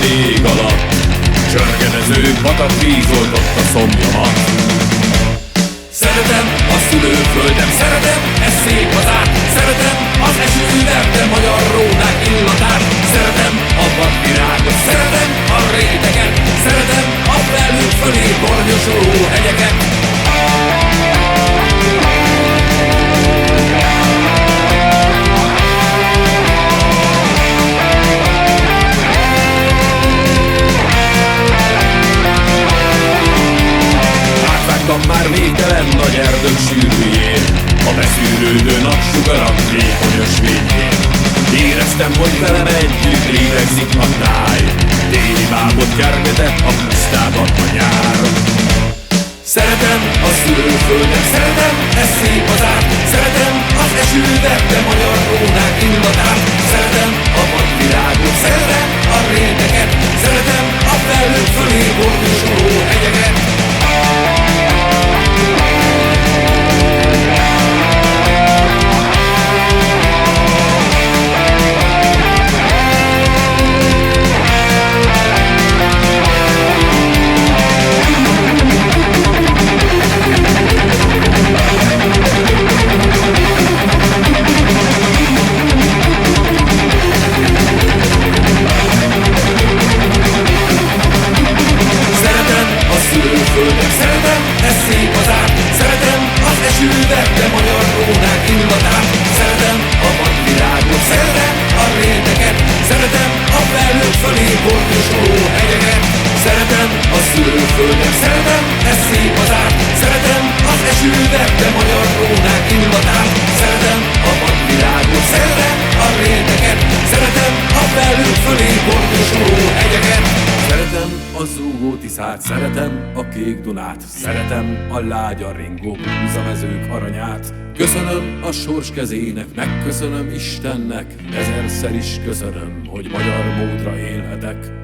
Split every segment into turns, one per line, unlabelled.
a ég alatt. Csörgenező patak vízoltott a szomjamat. Szeretem a szülőföldem, szeretem ezt szép hazát. Szeretem az esőverte magyar rónák illatát. Szeretem a vadvirágot, szeretem a réteket. Szeretem a felhők fölé bornyosuló hegyeket. Már végtelen nagy erdők sűrűjén, a beszűrődő napsugarak vékonyos végén. Éreztem, hogy velem együtt lélegzik a táj, téli bábot kergetett a pusztában a nyár. Szeretem a szülőföldet, szeretem ezt szép hazát. Szeretem az esőverte magyar rónák illatát. Szeretem a vadvirágot, szeretem a réteket. Szeretem a felhők fölé bornyosuló hegyeket. Szeretem ezt szép hazát. Szeretem az esőverte magyar rónák illatát. Szeretem a vadvirágot, szeretem a réteket. Szeretem a felhők fölé bornyosuló hegyeket. Szeretem a szülőföldet, szeretem ezt szép hazát. Szeretem az esőverte magyar rónák illatát. Szeretem a vadvirágot, szeretem a réteket. Szeretem a felhők fölé bornyosuló hegyeket. Szeretem a zúgó Tiszát, szeretem a kék Dunát. Szeretem a lágyan ringó búzamezők aranyát. Köszönöm a sors kezének, megköszönöm Istennek. Ezerszer is köszönöm, hogy magyar módra élhetek.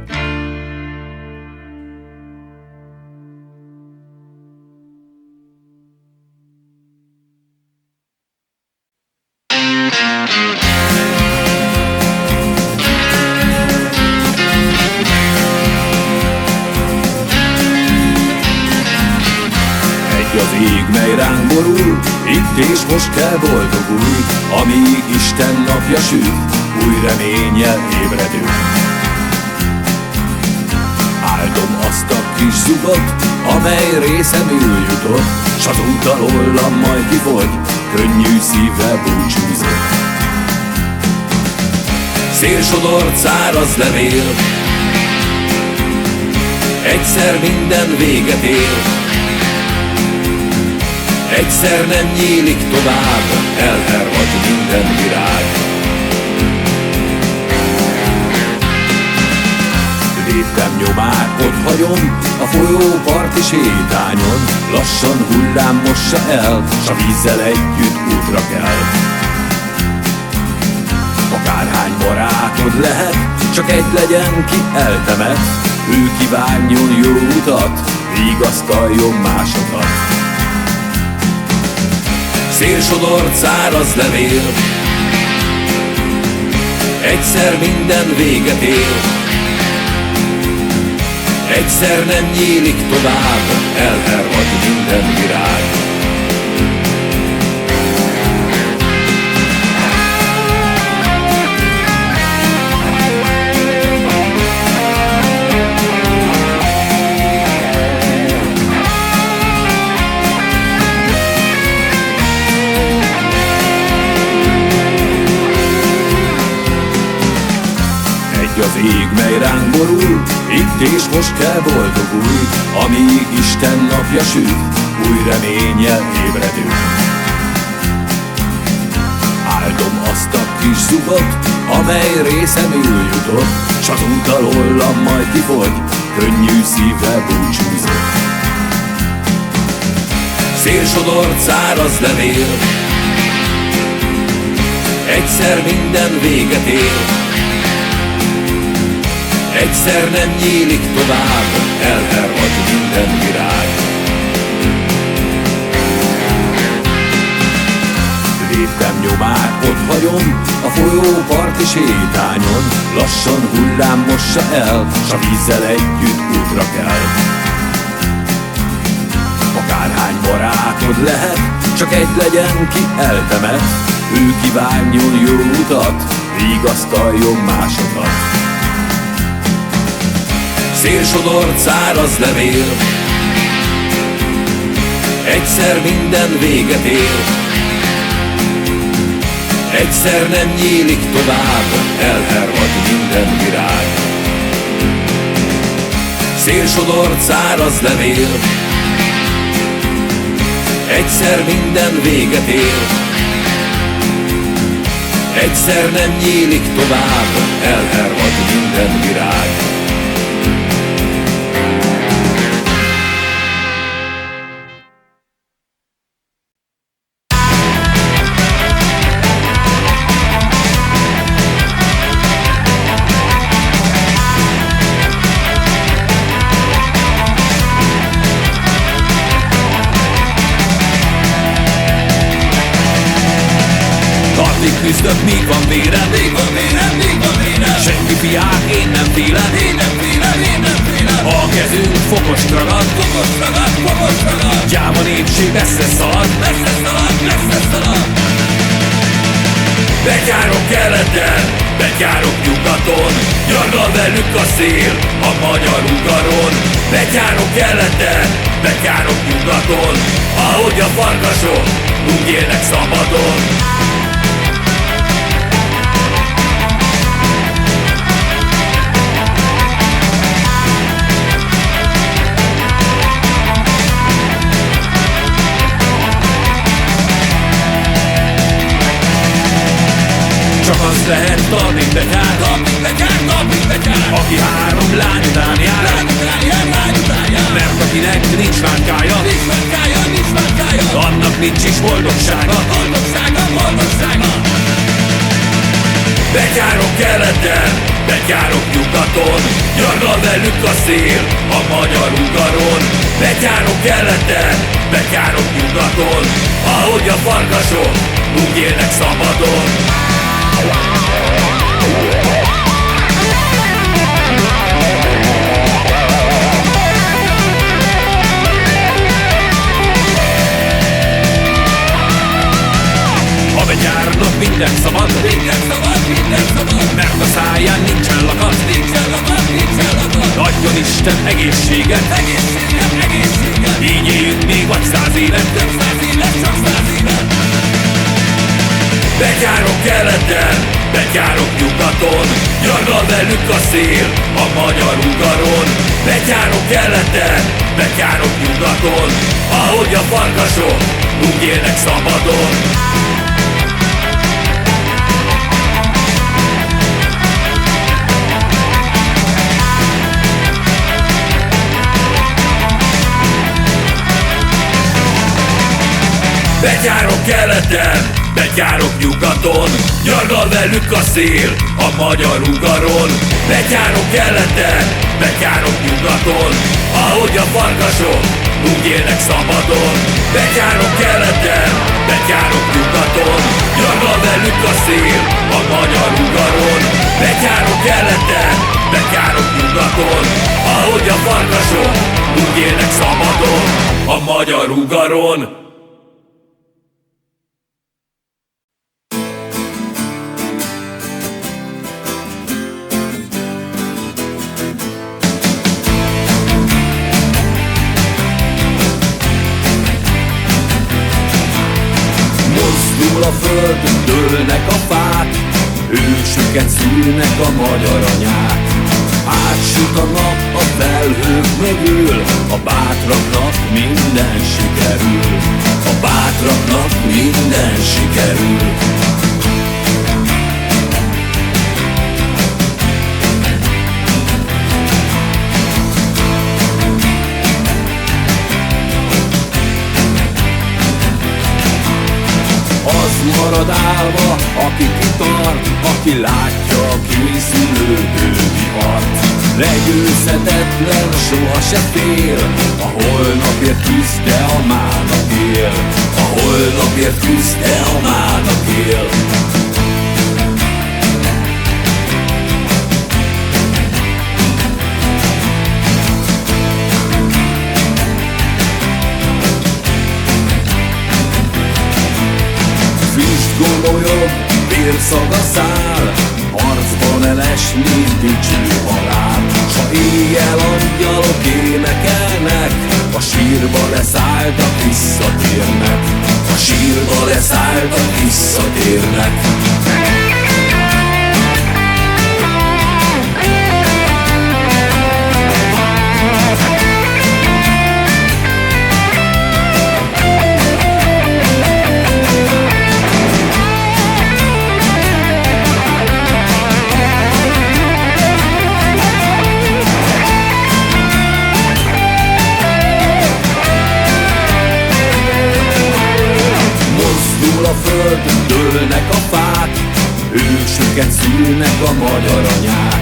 Az ég, mely ránk borul, itt és most kell boldogulj, amíg Isten napja süt, új reménnyel ébredünk. Áldom azt a kis zugot, amely részemül jutott, s azóta hollam majd kifogy, könnyű szívvel búcsúzok. Szélsodort száraz levél, egyszer minden véget ér. Egyszer nem nyílik tovább, elhervad minden virág. Léptem nyomát ott hagyom, a folyóparti sétányon. Lassan hullám mossa el, s a vízzel együtt útra kell. Akárhány barátod lehet, csak egy legyen, ki eltemet. Ő kívánjon jó utat, vigasztaljon másokat. Szélsodort száraz levél, egyszer minden véget ér. Egyszer nem nyílik tovább, elhervad minden virág. Az ég, mely ránk borul, itt és most kell boldogulj, amíg Isten napja süt, új reménnyel ébredünk. Áldom azt a kis zugot, amely részemül jutott, s azóta hollam majd kifogy, könnyű szívvel búcsúzok. Szélsodort száraz levél, egyszer minden véget ér. Egyszer nem nyílik tovább, elhervad minden virág. Léptem nyomát ott hagyom, nyom a folyóparti sétányon, lassan hullám mossa el, s a vízzel együtt útra kell. Akárhány barátod lehet, csak egy legyen, ki eltemet, ő kívánjon jó utat, vigasztaljon másokat. Szélsodort száraz levél, egyszer minden véget ér, egyszer nem nyílik tovább, elhervad minden virág. Szélsodort száraz levél, egyszer minden véget ér, egyszer nem nyílik tovább, elhervad minden virág. Küzdök, míg van vérem, míg van vérem, míg van vérem. Senki fiák, én nem félem, én nem félem, én nem félem. A kezünk fokost ragad, fokost ragad, fokost ragad. Gyáva népség messze szalad, messze szalad, messze szalad. Betyárok keleten, betyárok nyugaton, nyargal velük a szél a magyar ugaron. Betyárok keleten, betyárok nyugaton, ahogy a farkasok úgy élnek szabadon. Csak az lehet Talpig betyár, Talpig betyár, Talpig betyár, aki három lány után jár, lány után jár, lány után jár. Mert akinek nincs márkája, nincs márkája, nincs márkája, annak nincs is boldogsága, boldogsága, boldogsága. Betyárok keleten, betyárok nyugaton, nyargal velük a szél a magyar ugaron. Betyárok keleten, betyárok nyugaton, ahogy a farkasok úgy élnek szabadon. A betyárnak minden szabad, minden szabad, minden szabad. Mert a száján nincsen lakat, nincsen lakat, nincsen lakat. Adjon Isten egészséget, egészséget, egészséget. Így éljünk még vagy 100 évet, több 100 évet, csak 100 évet. Betyárok keleten, betyárok nyugaton, nyargal velük a szél a magyar ugaron. Betyárok keleten, betyárok nyugaton, ahogy a farkasok úgy élnek szabadon. Betyárok keleten, betyárok nyugaton, nyargal velük a szél a magyar ugaron. Betyárok keleten, betyárok nyugaton, ahogy a farkasok úgy élnek szabadon. Betyárok keleten, betyárok nyugaton, nyargal velük a szél a magyar ugaron. Betyárok keleten, betyárok nyugaton, ahogy a farkasok úgy élnek szabadon a magyar ugaron. A földön dőlnek a fák, ősüket szülnek a magyar anyák. Átsüt a nap a felhők mögül, a bátraknak minden sikerül, a bátraknak minden sikerül. Marad állva, aki kitart, aki látja a készülődő vihart. Legyőzhetetlen, soha se fél, a holnapért küzd, de a mának él. A holnapért küzd, de a mának él. gomolyog, vérszaga száll, harcban elesni dicső halál. S ha éjjel angyalok énekelnek, a sírba leszálltak visszatérnek, a sírba leszálltak visszatérnek. Dőlnek a fák, ősöket szülnek a magyar anyák.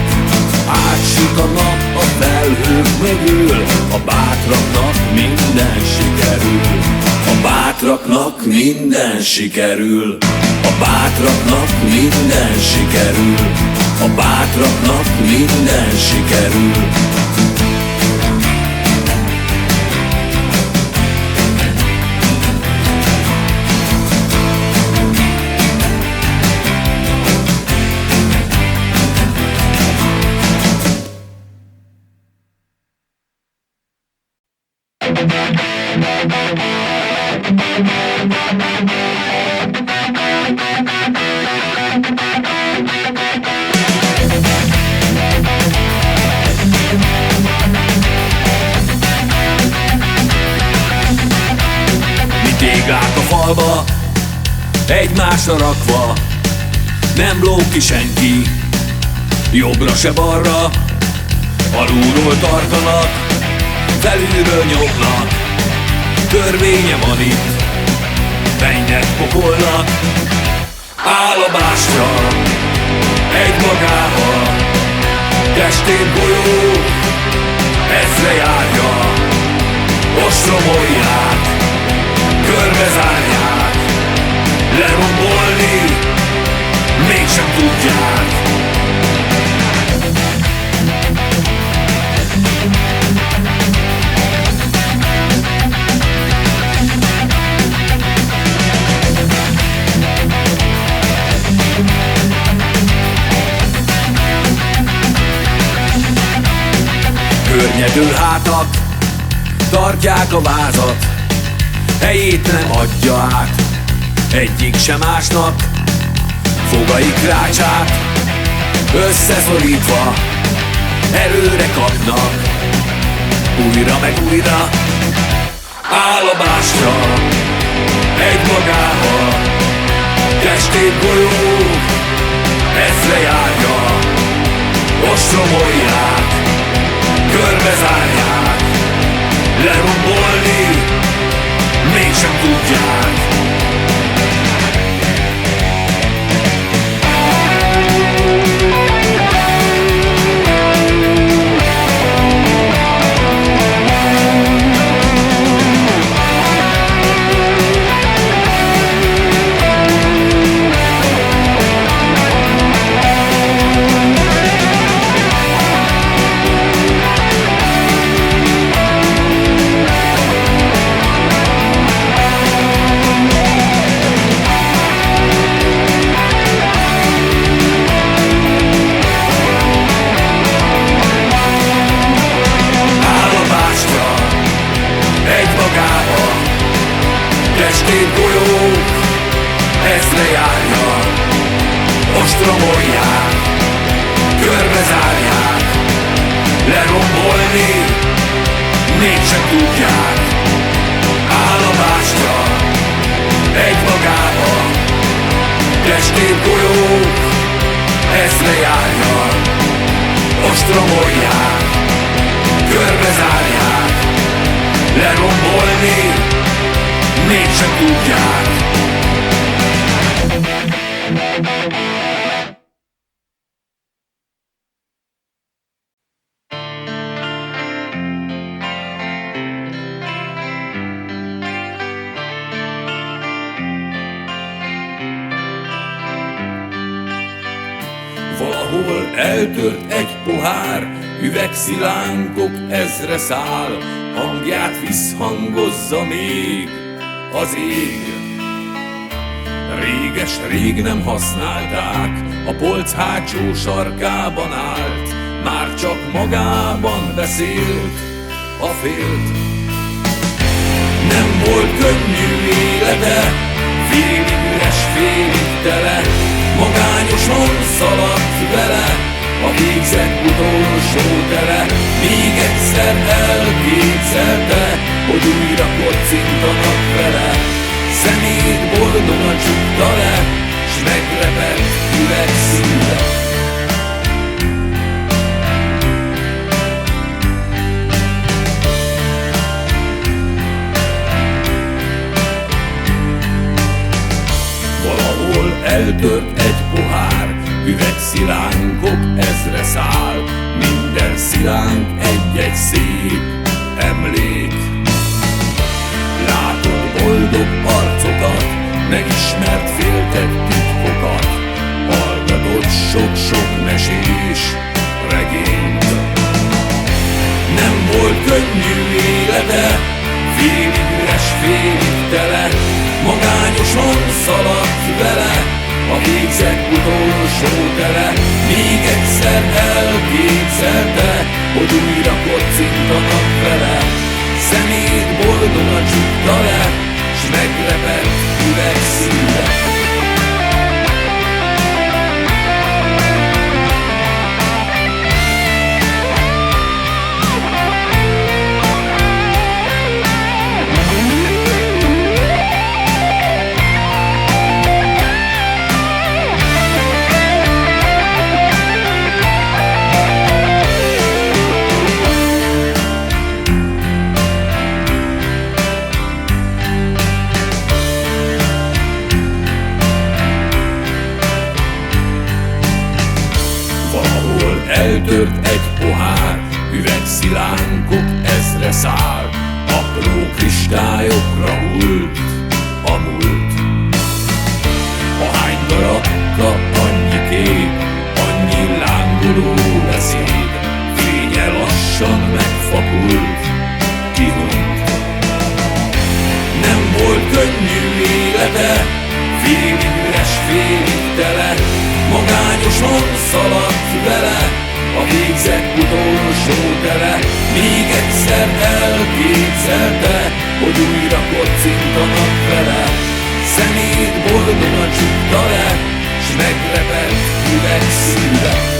Átsüt a nap a felhők mögül, a bátraknak minden sikerül. A bátraknak minden sikerül. A bátraknak minden sikerül. A bátraknak minden sikerül. Tégák a falba, egymásra rakva, nem ló ki senki, jobbra se balra, alulról tartanak, felülről nyomnak, törvénye van itt, mennyek pokolnak, állomásra, egymagával, testén golyó, ezre járja, ostromolják, körbezárják, lerombolni mégsem tudják. Környedő hátak tartják a vázat, helyét nem adja át egyik sem másnak. Fogaik rácsát összeszorítva előre kapnak, újra meg újra, állomásra, egymagával, testét golyó, ezre járja, ostromolják, körbezárják, lerombolni mégsem tudják. Testét golyó, ezre járja, ostromolják, körbezárják, lerombolni mégsem tudják. Állomásra, egymagába, testét golyó, ezre járja, ostromolják, körbezárják, lerombolni mégsem tudják. Valahol eltört egy pohár, üvegszilánkok ezre száll, hangját visszhangozza még az ég. Réges-rég nem használták, a polc hátsó sarkában állt, már csak magában beszélt, a félt. Nem volt könnyű élete, félig üres, félig tele, magányosan szaladt vele a végzett utolsó tere. Még egyszer elképzelte, hogy újra kocintanak vele, szemét boldogan csukta le, s megrepett üvegszíve. Valahol eltört egy pohár, üvegszilánkok ezre száll, minden szilánk egy-egy szép emlék. Látod boldog arcokat, megismert féltett titkokat, hallgatod sok-sok mesés regényt. Nem volt könnyű élete, félig üres, félig tele, magányosan szaladt vele a végzett utolsó tere. Még egyszer elképzelte, hogy újra kocintanak vele, szemét boldogan csukta le, s megrepett üvegszíve. Eltört egy pohár, üvegszilánkok ezre száll, apró kristályokra hult a múlt. Ahány darabka, annyi kép, annyi lángoló beszéd, fénye lassan megfakult, kihunyt. Nem volt könnyű élete, félig üres, félig tele, magányosan szaladt vele a végzett utolsó tere. Még egyszer elképzelte, hogy újra kocintanak vele, szemét boldogan csukta le, s megrepett üvegszíve.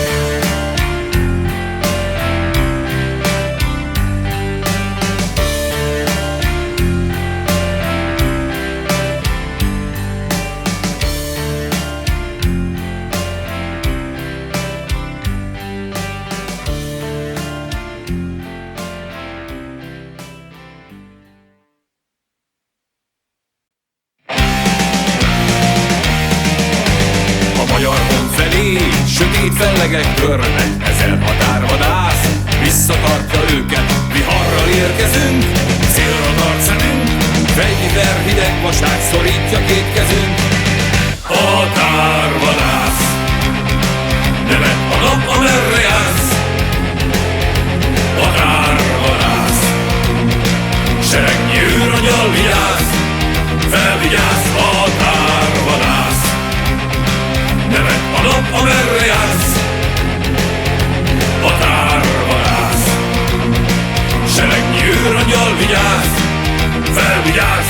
Sötét fellegek törnek, ezer határvadász visszatartja őket, viharral érkezünk, célra tart szemünk, fegyver hideg vasság szorítja két kezünk. Határvadász, nevet a nap, amerre jársz. Határvadász, seregnyi őrangyal vigyáz, felvigyáz. Határvadász, nevet a nap, amerre jársz. Határvadász, seregnyi őrangyal vigyáz, felvigyáz.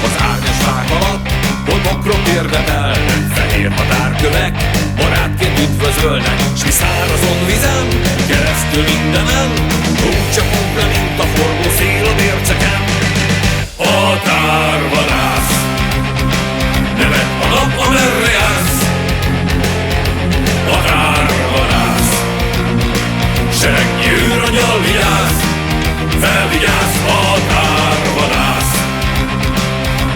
Az árnyas fák alatt boldog érdemelnek, fehér határkövek barátként üdvözölnek, s mi szárazon vizen, keresztül mindenen, úgy csapunk le, mint a forgó szél a mérceken. Határvadász, nevet a nap, amerre jársz. Határvadász, seregnyi őrangyal vigyáz, felvigyáz. Határvadász,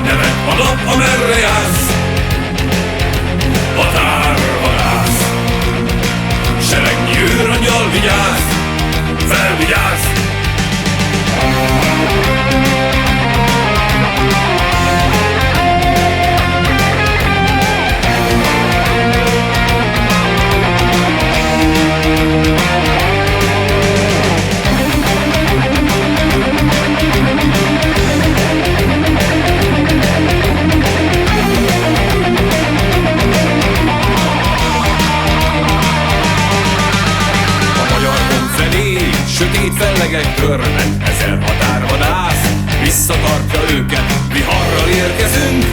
nevet a nap, amerre jársz. Határvadász, seregnyi őrangyal vigyáz, felvigyáz. elhagyta őket. Viharral érkezünk,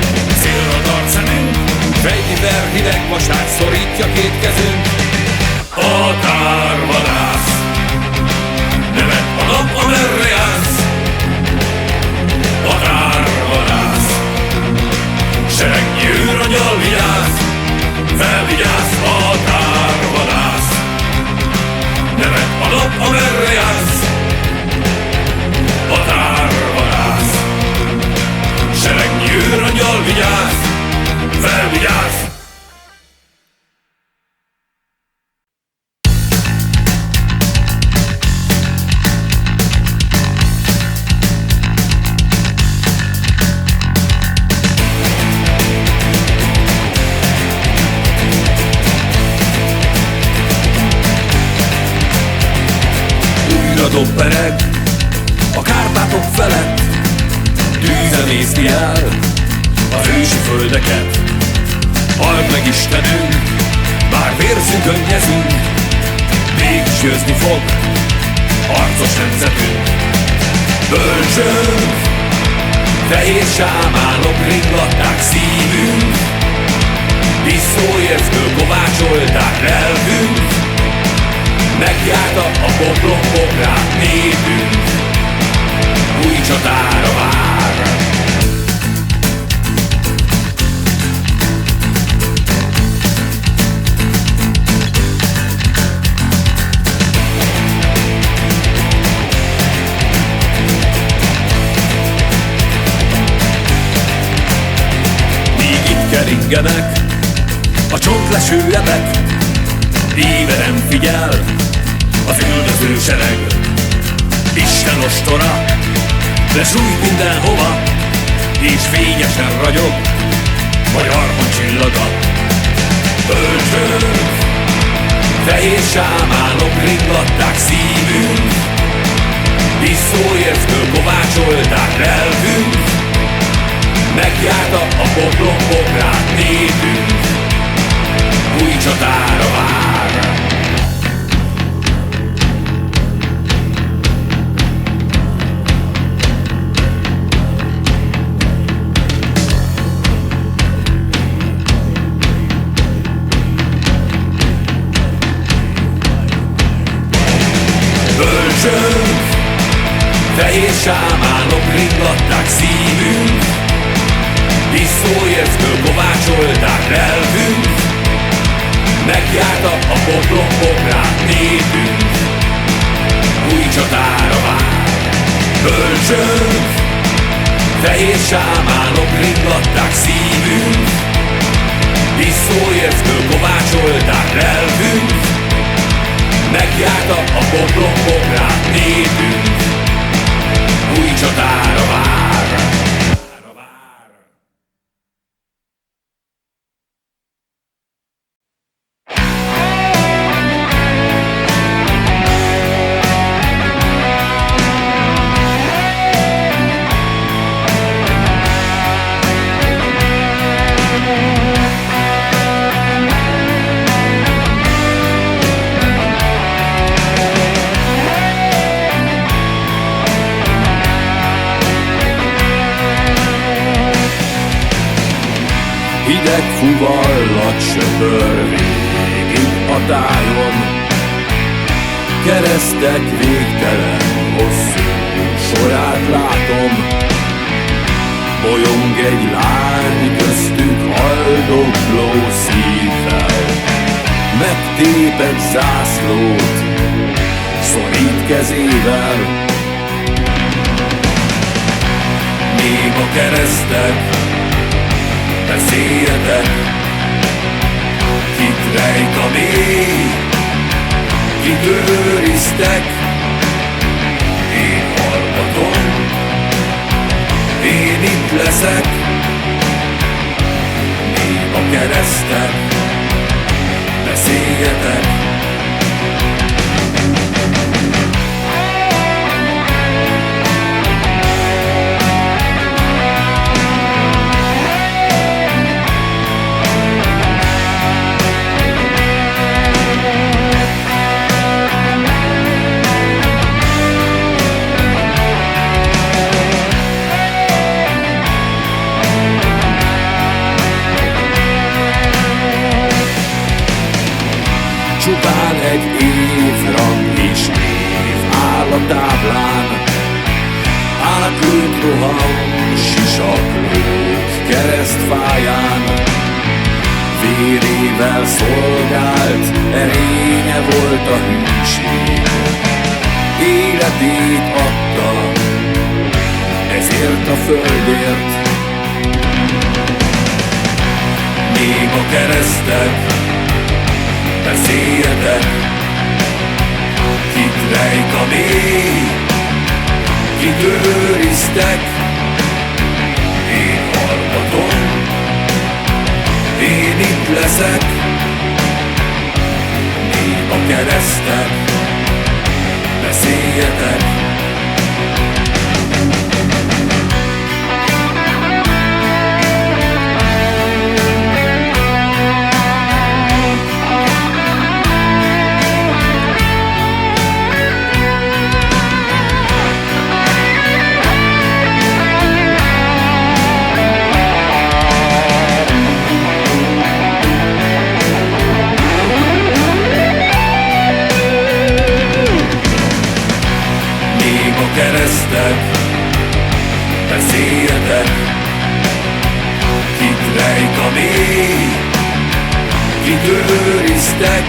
célra tart szemünk, fejkiver hideg vasát szorítja két kezünk. Határvadász, nevet a nap, amerre jársz. Határvadász, seregnyi őrangyal vigyáz, felvigyáz. Határvadász, nevet a nap, amerre jársz. Határvadász, seregnyi őrangyal vigyáz, felvigyáz. Dobbereg a Kárpátok felett, tűzen észti el az ősi földeket. Halld meg Istenünk, bár vérzünk, könnyezünk, mégis győzni fog harcos nemzetünk. Bölcsönk, fehér sámánok ringatták szívünk, visszóércből kovácsolták lelkünk. Megjárta a poklok-pokrát népünk, új csatára vár. Míg itt keringenek a csontleső ebek, éve figyel az üldöző sereg. Isten ostora lesújt mindenhova, és fényesen ragyog Magyarban csillaga. Bölcsönk, fehér sámánok ringatták szívünk, visszóércből kovácsolták lelkünk. Megjárta a poklok-pokrát népünk, új csatára vár. Bölcsönk, fehér sámánok ringatták szívünk, visszóércből kovácsolták lelkünk. Megjárta a poklok-pokrát népünk, új csatára vár. Bölcsönk, fehér sámánok ringatták szívünk, visszóércből kovácsolták lelkünk. Megjárta a poklok-pokrát népünk, új csatára vár. Hideg fuvallat söpör végig a tájon, keresztek végtelen hosszú sorát látom. Bolyong egy lány köztük haldokló szívvel, megtépett zászlót szorít kezével. Még a keresztek, beszéljetek, kit rejt a mély, kit őriztek. Én hallgatom, én itt leszek, még a keresztek, beszéljetek. roham sisaklók keresztfáján, vérével szolgált, erénye volt a hűség. Életét adta, ezért a földért. Még a keresztek, beszéljetek, kit rejt a mély, kit őriztek. Én hallgatom, én itt leszek. Még a keresztek, beszéljetek. Keresztek, beszéljetek, kit rejt a mély, kit őriztek.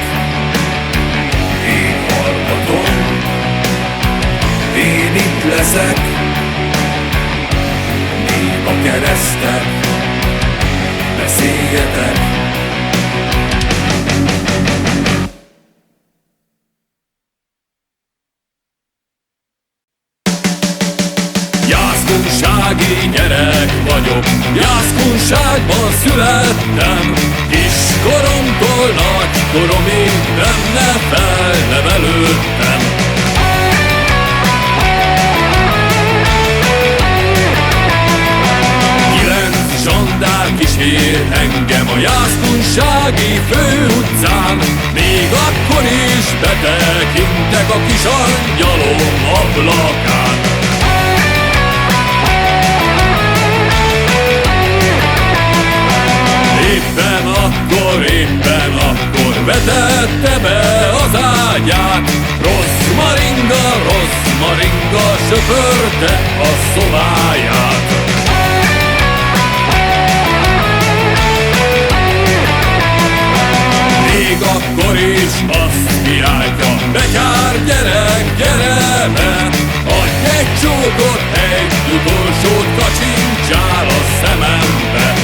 Én hallgatom, én itt leszek. Még a keresztek, beszéljetek. Jászkunsági gyerek vagyok, Jászkunságban születtem. Kiskoromtól nagykoromig benne felnevelődtem. Kilenc zsandár kísér engem a jászkunsági főutcán, még akkor is betekintek a kis angyalom ablakán. Éppen akkor vetette be az ágyát. Rossz maringa söpörte a szobáját. Még akkor is azt kiáltja, betyár gyerek, gyere be, adj egy csókot, egy utolsót, kacsincsál a szemembe.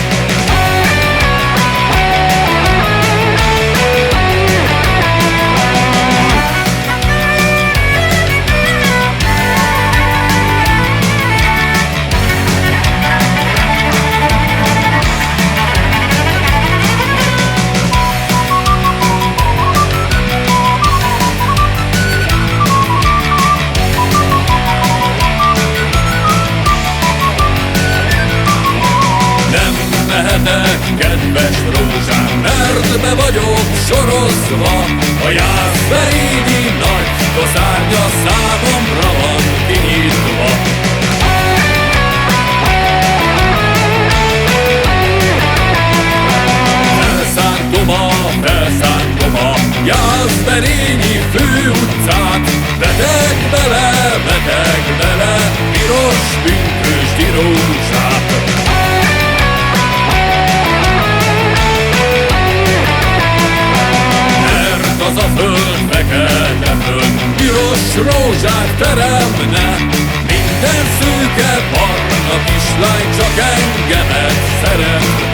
Kedves rózsám, mert be vagyok sorozva, a jászberényi nagy kaszárnya számomra van kinyitva. Felszántom a jászberényi főutcát, vetek bele, piros pünkösdi rózsát. Az a föld, fekete föld, piros rózsát teremne. Minden szőke barna kislány csak engemet szeretne.